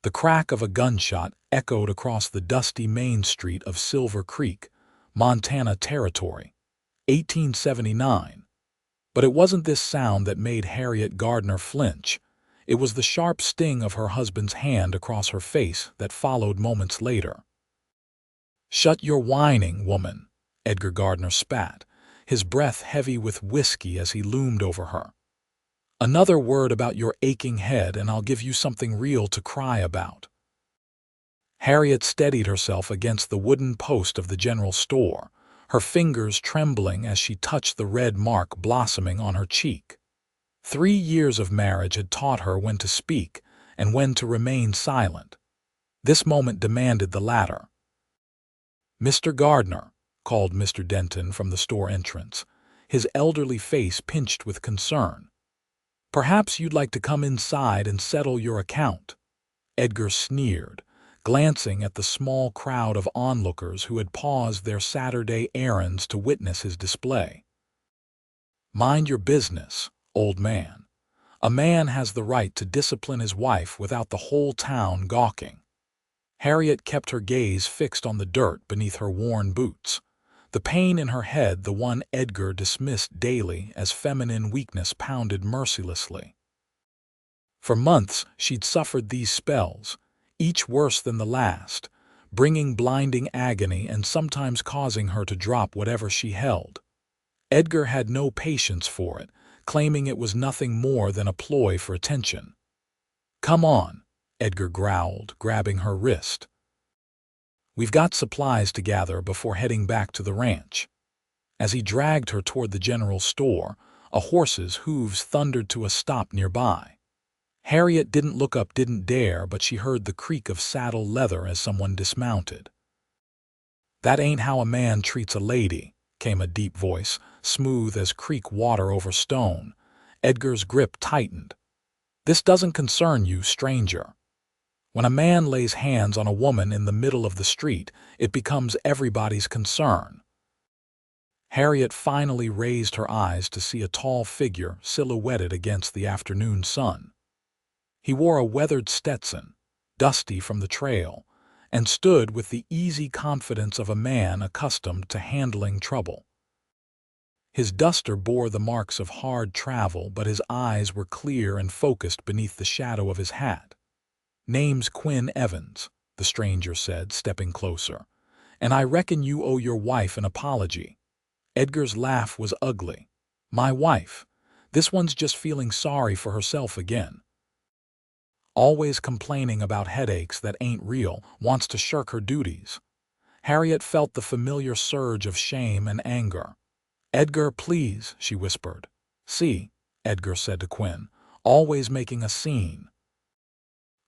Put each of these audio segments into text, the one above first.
The crack of a gunshot echoed across the dusty main street of Silver Creek, Montana Territory, 1879. But it wasn't this sound that made Harriet Gardner flinch. It was the sharp sting of her husband's hand across her face that followed moments later. "Shut your whining, woman," Edgar Gardner spat, his breath heavy with whiskey as he loomed over her. "Another word about your aching head and I'll give you something real to cry about." Harriet steadied herself against the wooden post of the general store, her fingers trembling as she touched the red mark blossoming on her cheek. 3 years of marriage had taught her when to speak and when to remain silent. This moment demanded the latter. "Mr. Gardner," called Mr. Denton from the store entrance, his elderly face pinched with concern. "Perhaps you'd like to come inside and settle your account." Edgar sneered, glancing at the small crowd of onlookers who had paused their Saturday errands to witness his display. "Mind your business, old man. A man has the right to discipline his wife without the whole town gawking." Harriet kept her gaze fixed on the dirt beneath her worn boots. The pain in her head, the one Edgar dismissed daily as feminine weakness, pounded mercilessly. For months she'd suffered these spells, each worse than the last, bringing blinding agony and sometimes causing her to drop whatever she held. Edgar had no patience for it, claiming it was nothing more than a ploy for attention. "Come on," Edgar growled, grabbing her wrist. "We've got supplies to gather before heading back to the ranch." As he dragged her toward the general store, a horse's hooves thundered to a stop nearby. Harriet didn't look up, didn't dare, but she heard the creak of saddle leather as someone dismounted. "That ain't how a man treats a lady," came a deep voice, smooth as creek water over stone. Edgar's grip tightened. "This doesn't concern you, stranger. When a man lays hands on a woman in the middle of the street, it becomes everybody's concern." Harriet finally raised her eyes to see a tall figure silhouetted against the afternoon sun. He wore a weathered Stetson, dusty from the trail, and stood with the easy confidence of a man accustomed to handling trouble. His duster bore the marks of hard travel, but his eyes were clear and focused beneath the shadow of his hat. "Name's Quinn Evans," the stranger said, stepping closer, "and I reckon you owe your wife an apology." Edgar's laugh was ugly. "My wife? This one's just feeling sorry for herself again. Always complaining about headaches that ain't real, wants to shirk her duties." Harriet felt the familiar surge of shame and anger. "Edgar, please," she whispered. "See," Edgar said to Quinn, "always making a scene."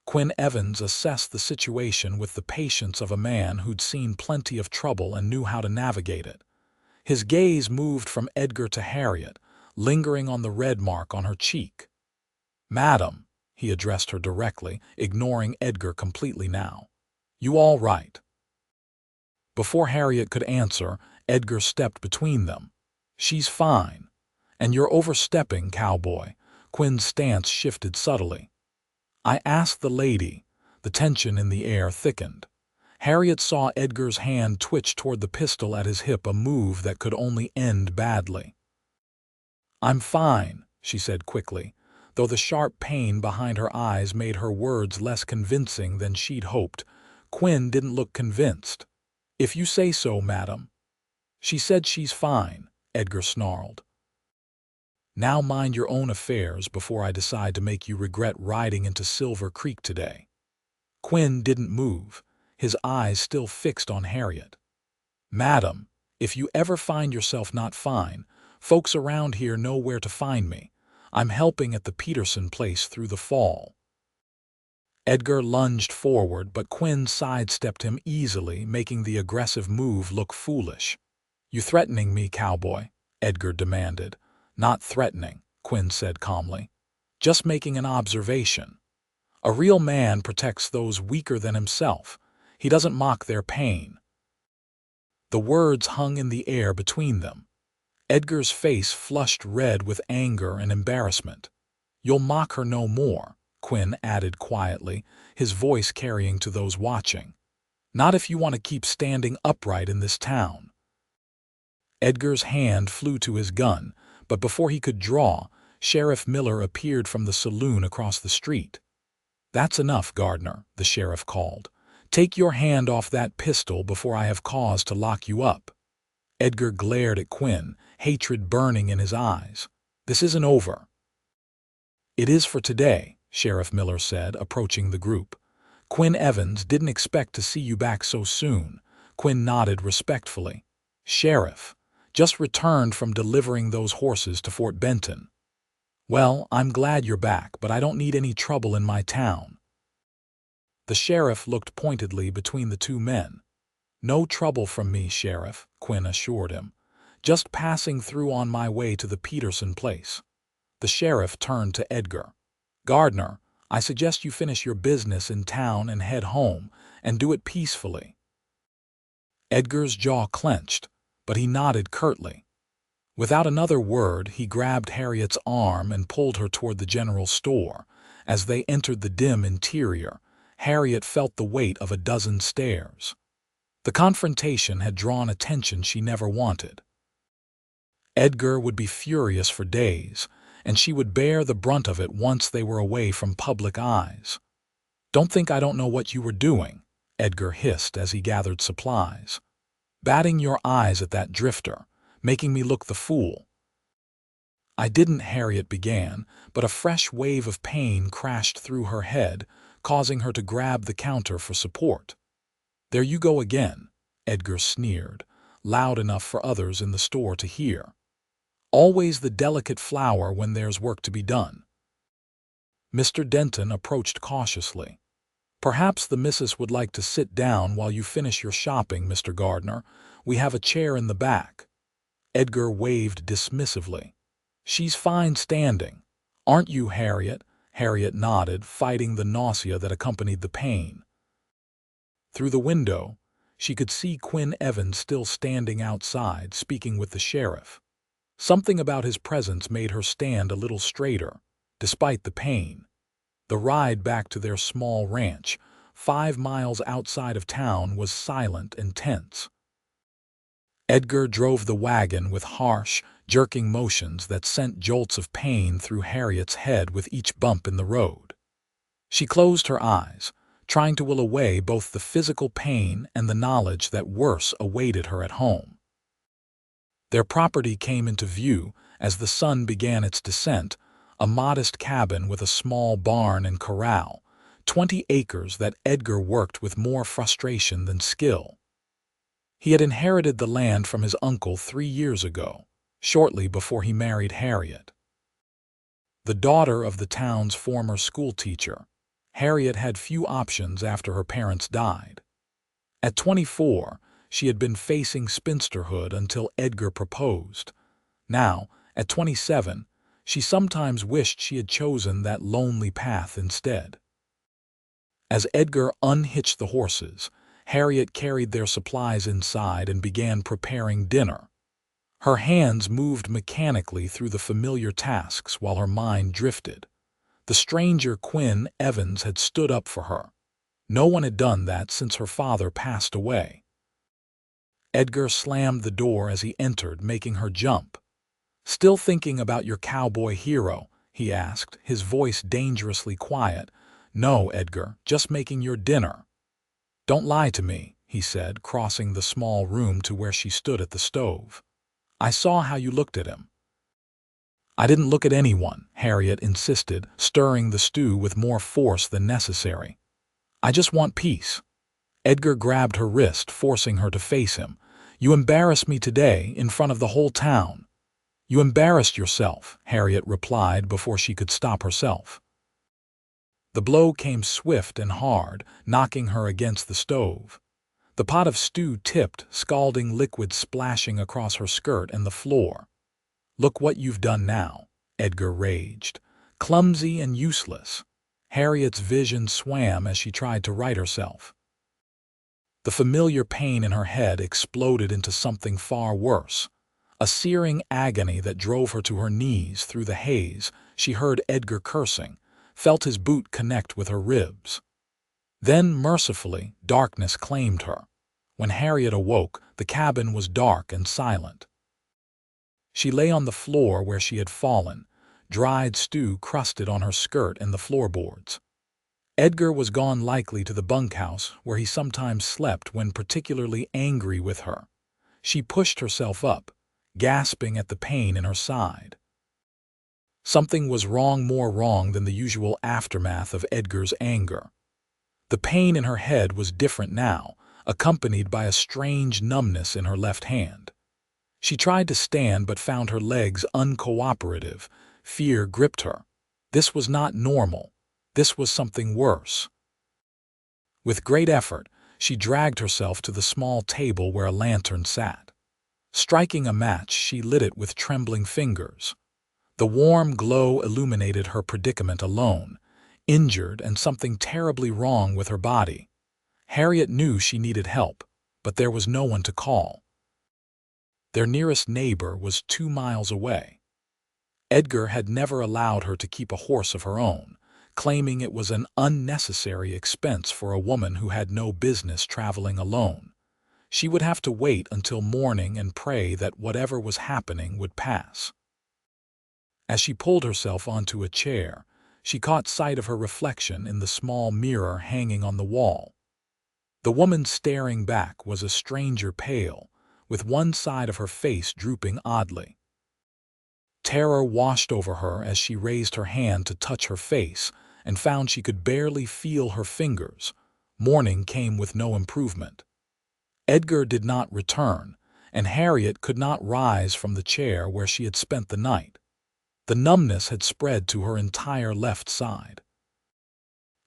Quinn Evans assessed the situation with the patience of a man who'd seen plenty of trouble and knew how to navigate it. His gaze moved from Edgar to Harriet, lingering on the red mark on her cheek. "Madam," he addressed her directly, ignoring Edgar completely now. "You all right?" Before Harriet could answer, Edgar stepped between them. "She's fine. And you're overstepping, Cowboy." Quinn's stance shifted subtly. "I asked the lady." The tension in the air thickened. Harriet saw Edgar's hand twitch toward the pistol at his hip, a move that could only end badly. "I'm fine," she said quickly, though the sharp pain behind her eyes made her words less convincing than she'd hoped. Quinn didn't look convinced. "If you say so, madam." "She said she's fine," Edgar snarled. "Now mind your own affairs before I decide to make you regret riding into Silver Creek today." Quinn didn't move, his eyes still fixed on Harriet. "Madam, if you ever find yourself not fine, folks around here know where to find me. I'm helping at the Peterson place through the fall." Edgar lunged forward, but Quinn sidestepped him easily, making the aggressive move look foolish. "You threatening me, Cowboy?" Edgar demanded. "Not threatening," Quinn said calmly. "Just making an observation. A real man protects those weaker than himself. He doesn't mock their pain." The words hung in the air between them. Edgar's face flushed red with anger and embarrassment. "You'll mock her no more," Quinn added quietly, his voice carrying to those watching. "Not if you want to keep standing upright in this town." Edgar's hand flew to his gun, but before he could draw, Sheriff Miller appeared from the saloon across the street. "That's enough, Gardner," the sheriff called. "Take your hand off that pistol before I have cause to lock you up." Edgar glared at Quinn, hatred burning in his eyes. "This isn't over." "It is for today," Sheriff Miller said, approaching the group. "Quinn Evans didn't expect to see you back so soon." Quinn nodded respectfully. "Sheriff, just returned from delivering those horses to Fort Benton." "Well, I'm glad you're back, but I don't need any trouble in my town." The sheriff looked pointedly between the two men. "No trouble from me, Sheriff," Quinn assured him. "Just passing through on my way to the Peterson place." The sheriff turned to Edgar. "Gardner, I suggest you finish your business in town and head home, and do it peacefully." Edgar's jaw clenched, but he nodded curtly. Without another word, he grabbed Harriet's arm and pulled her toward the general store. As they entered the dim interior, Harriet felt the weight of a dozen stares. The confrontation had drawn attention she never wanted. Edgar would be furious for days, and she would bear the brunt of it once they were away from public eyes. "Don't think I don't know what you were doing," Edgar hissed as he gathered supplies. "Batting your eyes at that drifter, making me look the fool." "I didn't," Harriet began, but a fresh wave of pain crashed through her head, causing her to grab the counter for support. "There you go again," Edgar sneered, loud enough for others in the store to hear. "Always the delicate flower when there's work to be done." Mr. Denton approached cautiously. "Perhaps the missus would like to sit down while you finish your shopping, Mr. Gardner. We have a chair in the back." Edgar waved dismissively. "She's fine standing. Aren't you, Harriet?" Harriet nodded, fighting the nausea that accompanied the pain. Through the window, she could see Quinn Evans still standing outside, speaking with the sheriff. Something about his presence made her stand a little straighter, despite the pain. The ride back to their small ranch, 5 miles outside of town, was silent and tense. Edgar drove the wagon with harsh, jerking motions that sent jolts of pain through Harriet's head with each bump in the road. She closed her eyes, trying to will away both the physical pain and the knowledge that worse awaited her at home. Their property came into view as the sun began its descent, a modest cabin with a small barn and corral, 20 acres that Edgar worked with more frustration than skill. He had inherited the land from his uncle 3 years ago, shortly before he married Harriet. The daughter of the town's former schoolteacher, Harriet had few options after her parents died. At 24, she had been facing spinsterhood until Edgar proposed. Now, at 27, she sometimes wished she had chosen that lonely path instead. As Edgar unhitched the horses, Harriet carried their supplies inside and began preparing dinner. Her hands moved mechanically through the familiar tasks while her mind drifted. The stranger Quinn Evans had stood up for her. No one had done that since her father passed away. Edgar slammed the door as he entered, making her jump. "Still thinking about your cowboy hero?" he asked, his voice dangerously quiet. "No, Edgar, just making your dinner." "Don't lie to me," he said, crossing the small room to where she stood at the stove. "I saw how you looked at him." "I didn't look at anyone," Harriet insisted, stirring the stew with more force than necessary. "I just want peace." Edgar grabbed her wrist, forcing her to face him. "You embarrassed me today in front of the whole town." "You embarrassed yourself," Harriet replied before she could stop herself. The blow came swift and hard, knocking her against the stove. The pot of stew tipped, scalding liquid splashing across her skirt and the floor. "Look what you've done now," Edgar raged. "Clumsy and useless." Harriet's vision swam as she tried to right herself. The familiar pain in her head exploded into something far worse. A searing agony that drove her to her knees. Through the haze, she heard Edgar cursing, felt his boot connect with her ribs. Then, mercifully, darkness claimed her. When Harriet awoke, the cabin was dark and silent. She lay on the floor where she had fallen, dried stew crusted on her skirt and the floorboards. Edgar was gone, likely to the bunkhouse where he sometimes slept when particularly angry with her. She pushed herself up, gasping at the pain in her side. Something was wrong, more wrong than the usual aftermath of Edgar's anger. The pain in her head was different now, accompanied by a strange numbness in her left hand. She tried to stand but found her legs uncooperative. Fear gripped her. This was not normal. This was something worse. With great effort, she dragged herself to the small table where a lantern sat. Striking a match, she lit it with trembling fingers. The warm glow illuminated her predicament alone, injured and something terribly wrong with her body. Harriet knew she needed help, but there was no one to call. Their nearest neighbor was 2 miles away. Edgar had never allowed her to keep a horse of her own, claiming it was an unnecessary expense for a woman who had no business traveling alone. She would have to wait until morning and pray that whatever was happening would pass. As she pulled herself onto a chair, she caught sight of her reflection in the small mirror hanging on the wall. The woman staring back was a stranger, pale, with one side of her face drooping oddly. Terror washed over her as she raised her hand to touch her face and found she could barely feel her fingers. Morning came with no improvement. Edgar did not return, and Harriet could not rise from the chair where she had spent the night. The numbness had spread to her entire left side.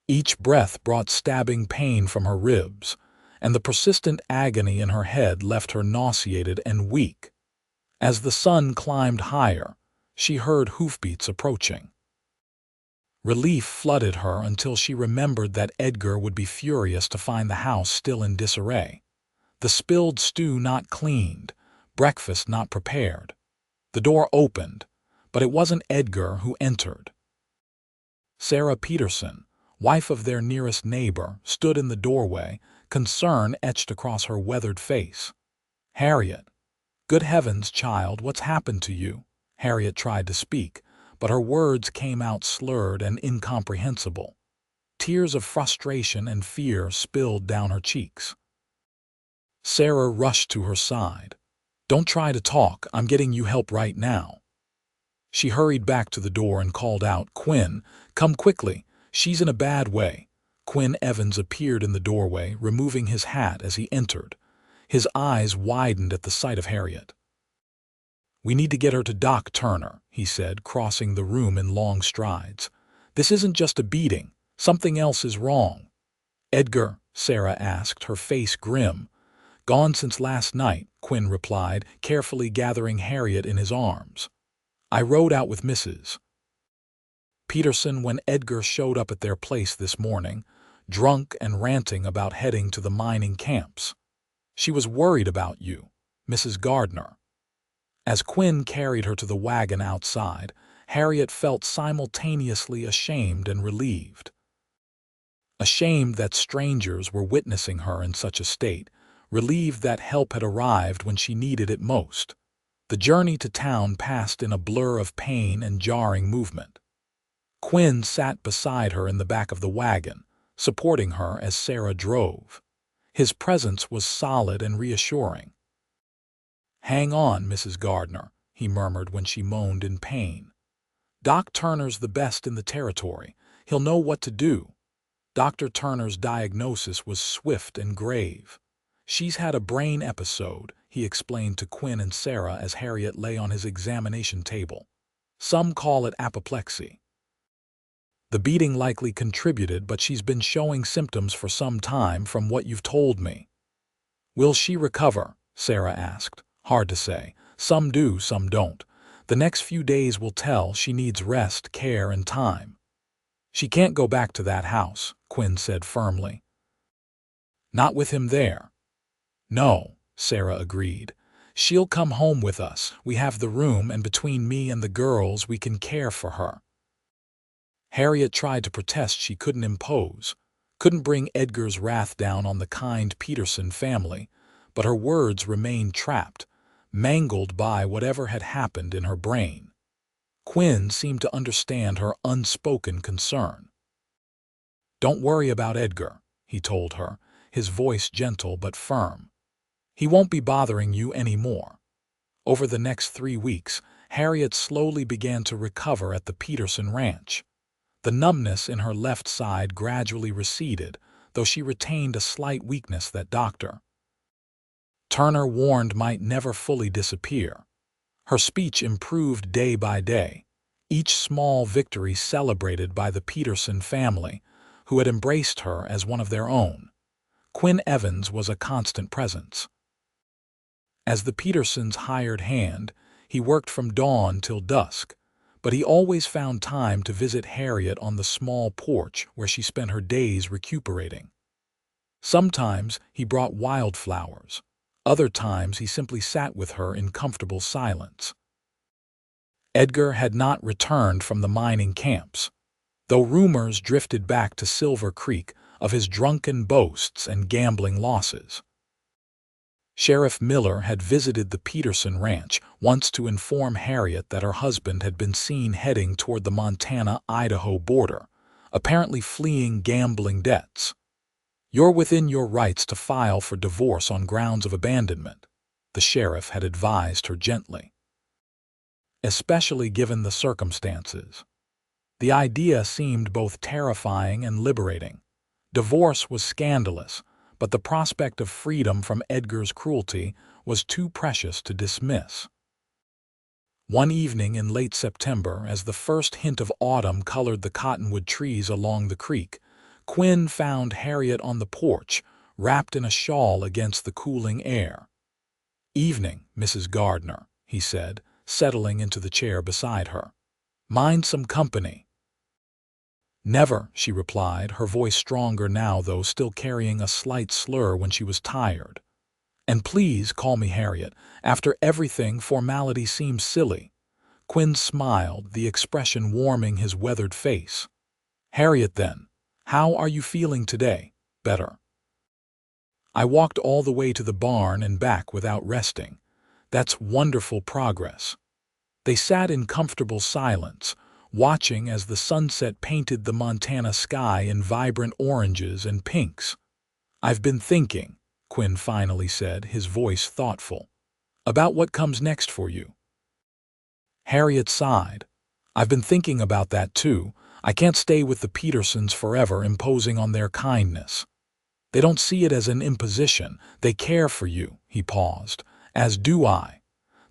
Each breath brought stabbing pain from her ribs, and the persistent agony in her head left her nauseated and weak. As the sun climbed higher, she heard hoofbeats approaching. Relief flooded her until she remembered that Edgar would be furious to find the house still in disarray. The spilled stew not cleaned, breakfast not prepared. The door opened, but it wasn't Edgar who entered. Sarah Peterson, wife of their nearest neighbor, stood in the doorway, concern etched across her weathered face. "Harriet, good heavens, child, what's happened to you?" Harriet tried to speak, but her words came out slurred and incomprehensible. Tears of frustration and fear spilled down her cheeks. Sarah rushed to her side. "Don't try to talk, I'm getting you help right now." She hurried back to the door and called out, "Quinn, come quickly, she's in a bad way." Quinn Evans appeared in the doorway, removing his hat as he entered. His eyes widened at the sight of Harriet. "We need to get her to Doc Turner," he said, crossing the room in long strides. "This isn't just a beating. Something else is wrong." "Edgar?" Sarah asked, her face grim. "Gone since last night," Quinn replied, carefully gathering Harriet in his arms. "I rode out with Mrs. Peterson when Edgar showed up at their place this morning, drunk and ranting about heading to the mining camps. She was worried about you, Mrs. Gardner." As Quinn carried her to the wagon outside, Harriet felt simultaneously ashamed and relieved. Ashamed that strangers were witnessing her in such a state, relieved that help had arrived when she needed it most. The journey to town passed in a blur of pain and jarring movement. Quinn sat beside her in the back of the wagon, supporting her as Sarah drove. His presence was solid and reassuring. "Hang on, Mrs. Gardner," he murmured when she moaned in pain. "Doc Turner's the best in the territory. He'll know what to do." Dr. Turner's diagnosis was swift and grave. "She's had a brain episode," he explained to Quinn and Sarah as Harriet lay on his examination table. "Some call it apoplexy. The beating likely contributed, but she's been showing symptoms for some time from what you've told me." "Will she recover?" Sarah asked. "Hard to say. Some do, some don't. The next few days will tell. She needs rest, care, and time." "She can't go back to that house," Quinn said firmly. "Not with him there." "No," Sarah agreed. "She'll come home with us. We have the room, and between me and the girls we can care for her." Harriet tried to protest she couldn't impose, couldn't bring Edgar's wrath down on the kind Peterson family, but her words remained trapped, mangled by whatever had happened in her brain. Quinn seemed to understand her unspoken concern. "Don't worry about Edgar," he told her, his voice gentle but firm. "He won't be bothering you anymore." Over the next 3 weeks, Harriet slowly began to recover at the Peterson ranch. The numbness in her left side gradually receded, though she retained a slight weakness that Dr. Turner warned might never fully disappear. Her speech improved day by day, each small victory celebrated by the Peterson family, who had embraced her as one of their own. Quinn Evans was a constant presence. As the Petersons' hired hand, he worked from dawn till dusk, but he always found time to visit Harriet on the small porch where she spent her days recuperating. Sometimes he brought wildflowers. Other times he simply sat with her in comfortable silence. Edgar had not returned from the mining camps, though rumors drifted back to Silver Creek of his drunken boasts and gambling losses. Sheriff Miller had visited the Peterson ranch once to inform Harriet that her husband had been seen heading toward the Montana-Idaho border, apparently fleeing gambling debts. "You're within your rights to file for divorce on grounds of abandonment," the sheriff had advised her gently. Especially given the circumstances. The idea seemed both terrifying and liberating. Divorce was scandalous, but the prospect of freedom from Edgar's cruelty was too precious to dismiss. One evening in late September, as the first hint of autumn colored the cottonwood trees along the creek, Quinn found Harriet on the porch, wrapped in a shawl against the cooling air. "Evening, Mrs. Gardner," he said, settling into the chair beside her. "Mind some company?" "Never," she replied, her voice stronger now though still carrying a slight slur when she was tired. "And please call me Harriet. After everything, formality seems silly." Quinn smiled, the expression warming his weathered face. "Harriet, then. How are you feeling today?" "Better. I walked all the way to the barn and back without resting." "That's wonderful progress." They sat in comfortable silence, watching as the sunset painted the Montana sky in vibrant oranges and pinks. "I've been thinking," Quinn finally said, his voice thoughtful, "about what comes next for you." Harriet sighed. "I've been thinking about that too. I can't stay with the Petersons forever imposing on their kindness. They don't see it as an imposition. They care for you." He paused. "As do I."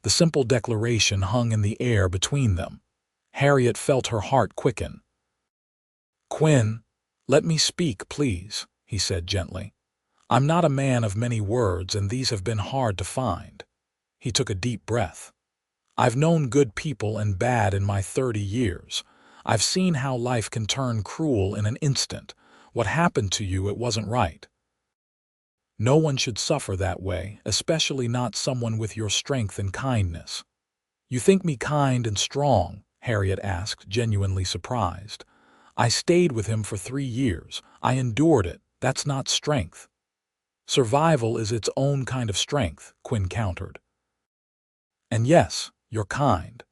The simple declaration hung in the air between them. Harriet felt her heart quicken. "Quinn, let me speak, please," he said gently. "I'm not a man of many words, and these have been hard to find." He took a deep breath. "I've known good people and bad in my 30 years. I've seen how life can turn cruel in an instant. What happened to you, it wasn't right. No one should suffer that way, especially not someone with your strength and kindness." "You think me kind and strong?" Harriet asked, genuinely surprised. "I stayed with him for 3 years. I endured it. That's not strength." "Survival is its own kind of strength," Quinn countered. "And yes, you're kind.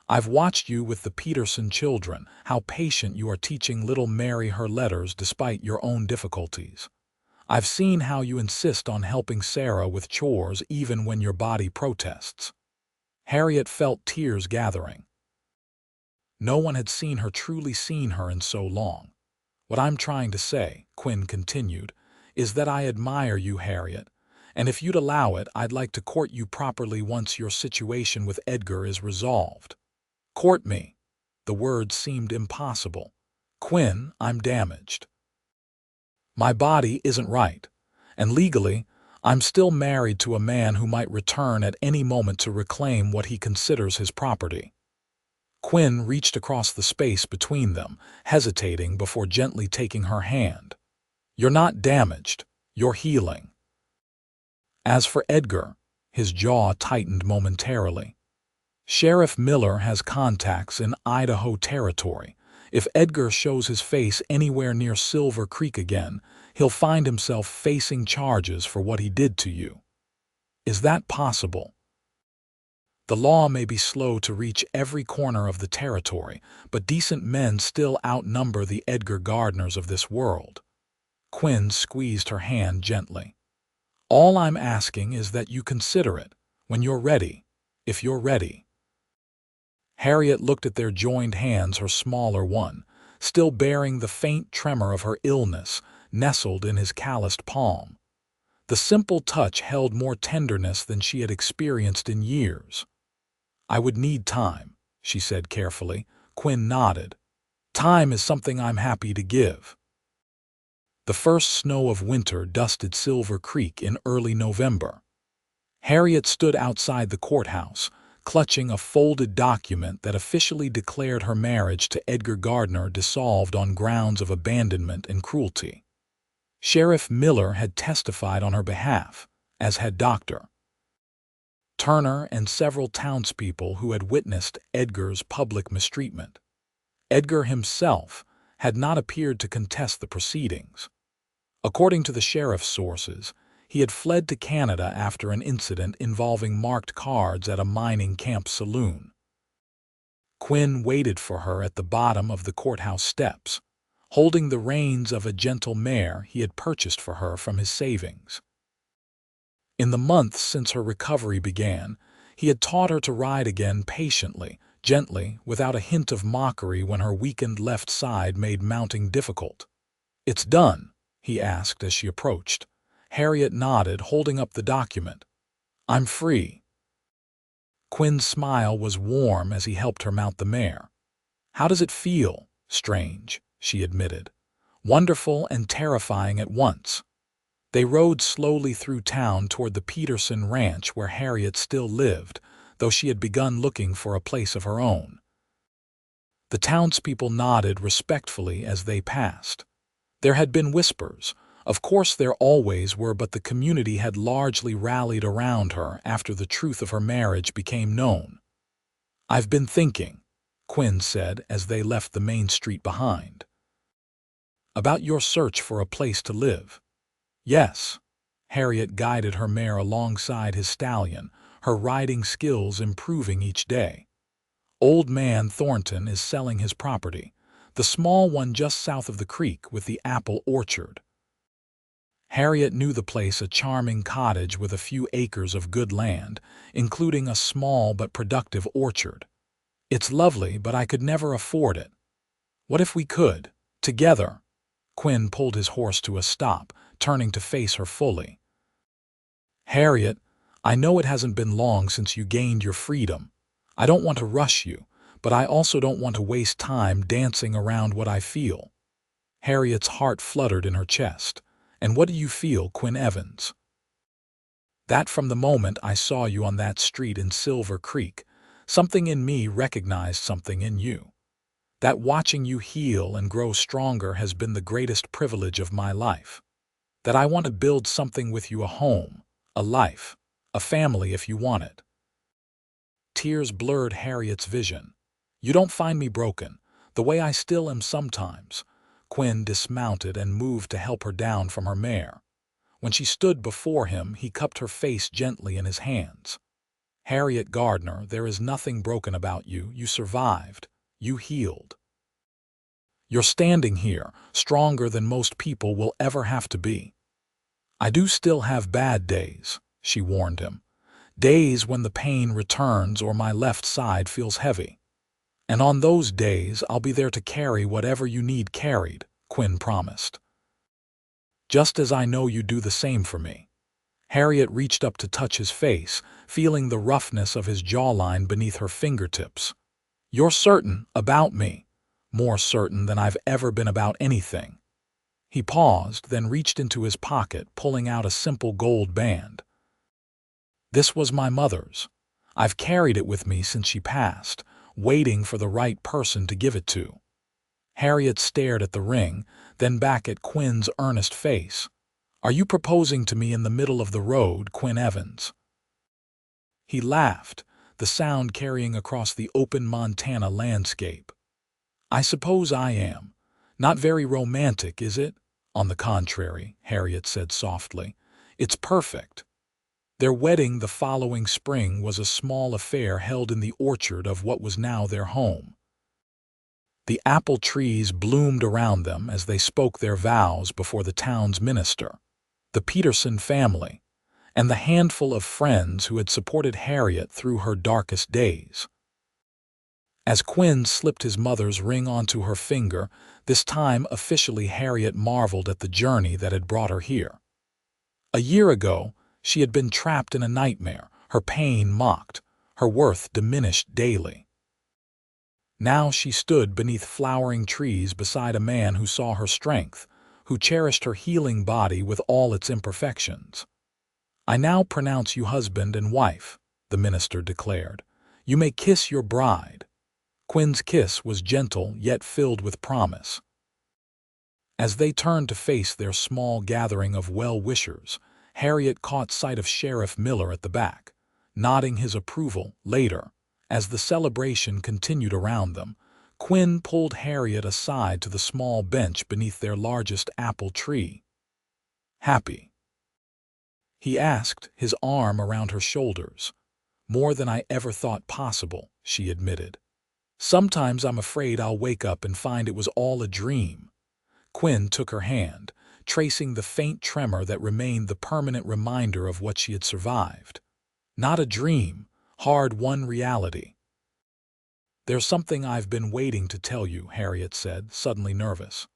I've watched you with the Peterson children, how patient you are teaching little Mary her letters despite your own difficulties. I've seen how you insist on helping Sarah with chores even when your body protests." Harriet felt tears gathering. No one had seen her in so long. "What I'm trying to say," Quinn continued, "is that I admire you, Harriet, and if you'd allow it, I'd like to court you properly once your situation with Edgar is resolved." "Court me?" The words seemed impossible. "Quinn, I'm damaged. My body isn't right, and legally, I'm still married to a man who might return at any moment to reclaim what he considers his property." Quinn reached across the space between them, hesitating before gently taking her hand. "You're not damaged. You're healing." As for Edgar, his jaw tightened momentarily. "Sheriff Miller has contacts in Idaho territory. If Edgar shows his face anywhere near Silver Creek again, he'll find himself facing charges for what he did to you. Is that possible? The law may be slow to reach every corner of the territory, but decent men still outnumber the Edgar Gardners of this world. Quinn squeezed her hand gently. All I'm asking is that you consider it, when you're ready, if you're ready. Harriet looked at their joined hands, her smaller one, still bearing the faint tremor of her illness, nestled in his calloused palm. The simple touch held more tenderness than she had experienced in years. I would need time, she said carefully. Quinn nodded. Time is something I'm happy to give. The first snow of winter dusted Silver Creek in early November. Harriet stood outside the courthouse, clutching a folded document that officially declared her marriage to Edgar Gardner dissolved on grounds of abandonment and cruelty. Sheriff Miller had testified on her behalf, as had Dr. Turner and several townspeople who had witnessed Edgar's public mistreatment. Edgar himself had not appeared to contest the proceedings. According to the sheriff's sources, he had fled to Canada after an incident involving marked cards at a mining camp saloon. Quinn waited for her at the bottom of the courthouse steps, holding the reins of a gentle mare he had purchased for her from his savings. In the months since her recovery began, he had taught her to ride again patiently, gently, without a hint of mockery when her weakened left side made mounting difficult. It's done, he asked as she approached. Harriet nodded, holding up the document. I'm free. Quinn's smile was warm as he helped her mount the mare. How does it feel? Strange, she admitted. Wonderful and terrifying at once. They rode slowly through town toward the Peterson ranch where Harriet still lived, though she had begun looking for a place of her own. The townspeople nodded respectfully as they passed. There had been whispers. Of course there always were, but the community had largely rallied around her after the truth of her marriage became known. I've been thinking, Quinn said as they left the main street behind. About your search for a place to live. Yes. Harriet guided her mare alongside his stallion, her riding skills improving each day. Old man Thornton is selling his property, the small one just south of the creek with the apple orchard. Harriet knew the place, a charming cottage with a few acres of good land, including a small but productive orchard. It's lovely, but I could never afford it. What if we could? Together? Quinn pulled his horse to a stop, turning to face her fully. Harriet, I know it hasn't been long since you gained your freedom. I don't want to rush you, but I also don't want to waste time dancing around what I feel. Harriet's heart fluttered in her chest. And what do you feel, Quinn Evans? That from the moment I saw you on that street in Silver Creek, something in me recognized something in you. That watching you heal and grow stronger has been the greatest privilege of my life. That I want to build something with you, a home, a life, a family if you want it. Tears blurred Harriet's vision. You don't find me broken, the way I still am sometimes. Quinn dismounted and moved to help her down from her mare. When she stood before him, he cupped her face gently in his hands. Harriet Gardner, there is nothing broken about you. You survived. You healed. You're standing here, stronger than most people will ever have to be. I do still have bad days, she warned him. Days when the pain returns or my left side feels heavy. And on those days, I'll be there to carry whatever you need carried, Quinn promised. Just as I know you do the same for me. Harriet reached up to touch his face, feeling the roughness of his jawline beneath her fingertips. You're certain about me, more certain than I've ever been about anything. He paused, then reached into his pocket, pulling out a simple gold band. This was my mother's. I've carried it with me since she passed, waiting for the right person to give it to. Harriet stared at the ring, then back at Quinn's earnest face. Are you proposing to me in the middle of the road, Quinn Evans? He laughed, the sound carrying across the open Montana landscape. I suppose I am. Not very romantic, is it? On the contrary, Harriet said softly. It's perfect. Their wedding the following spring was a small affair held in the orchard of what was now their home. The apple trees bloomed around them as they spoke their vows before the town's minister, the Peterson family, and the handful of friends who had supported Harriet through her darkest days. As Quinn slipped his mother's ring onto her finger, this time officially, Harriet marveled at the journey that had brought her here. A year ago, she had been trapped in a nightmare, her pain mocked, her worth diminished daily. Now she stood beneath flowering trees beside a man who saw her strength, who cherished her healing body with all its imperfections. I now pronounce you husband and wife, the minister declared. You may kiss your bride. Quinn's kiss was gentle yet filled with promise. As they turned to face their small gathering of well-wishers, Harriet caught sight of Sheriff Miller at the back, nodding his approval. Later, as the celebration continued around them, Quinn pulled Harriet aside to the small bench beneath their largest apple tree. Happy? He asked, his arm around her shoulders. More than I ever thought possible, she admitted. Sometimes I'm afraid I'll wake up and find it was all a dream. Quinn took her hand, tracing the faint tremor that remained the permanent reminder of what she had survived. Not a dream, hard-won reality. There's something I've been waiting to tell you, Harriet said, suddenly nervous.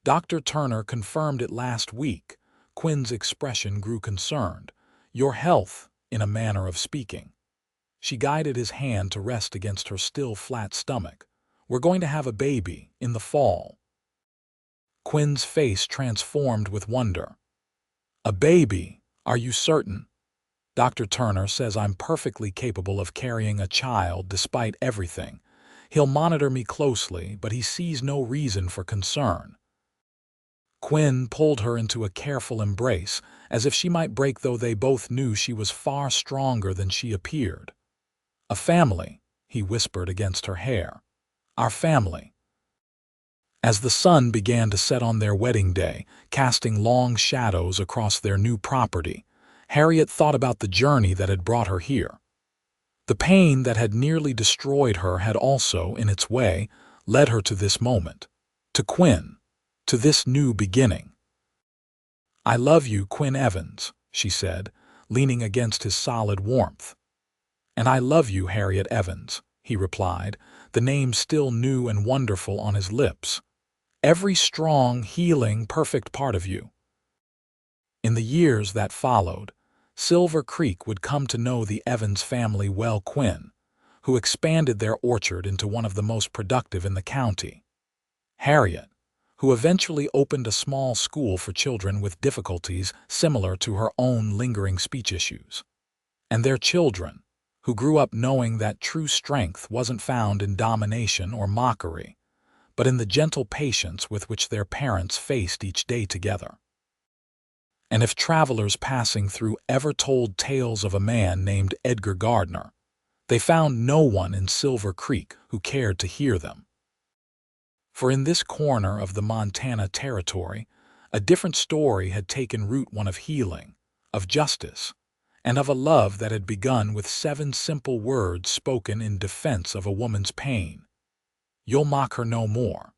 Dr. Turner confirmed it last week. Quinn's expression grew concerned. Your health, in a manner of speaking. She guided his hand to rest against her still flat stomach. We're going to have a baby in the fall. Quinn's face transformed with wonder. A baby? Are you certain? Dr. Turner says I'm perfectly capable of carrying a child despite everything. He'll monitor me closely, but he sees no reason for concern. Quinn pulled her into a careful embrace, as if she might break, though they both knew she was far stronger than she appeared. A family, he whispered against her hair. Our family. As the sun began to set on their wedding day, casting long shadows across their new property, Harriet thought about the journey that had brought her here. The pain that had nearly destroyed her had also, in its way, led her to this moment, to Quinn, to this new beginning. I love you, Quinn Evans, she said, leaning against his solid warmth. And I love you, Harriet Evans, he replied, the name still new and wonderful on his lips. Every strong, healing, perfect part of you. In the years that followed, Silver Creek would come to know the Evans family well. Quinn, who expanded their orchard into one of the most productive in the county. Harriet, who eventually opened a small school for children with difficulties similar to her own lingering speech issues. And their children, who grew up knowing that true strength wasn't found in domination or mockery, but in the gentle patience with which their parents faced each day together. And if travelers passing through ever told tales of a man named Edgar Gardner, they found no one in Silver Creek who cared to hear them. For in this corner of the Montana Territory, a different story had taken root, one of healing, of justice, and of a love that had begun with 7 simple words spoken in defense of a woman's pain. You'll mock her no more.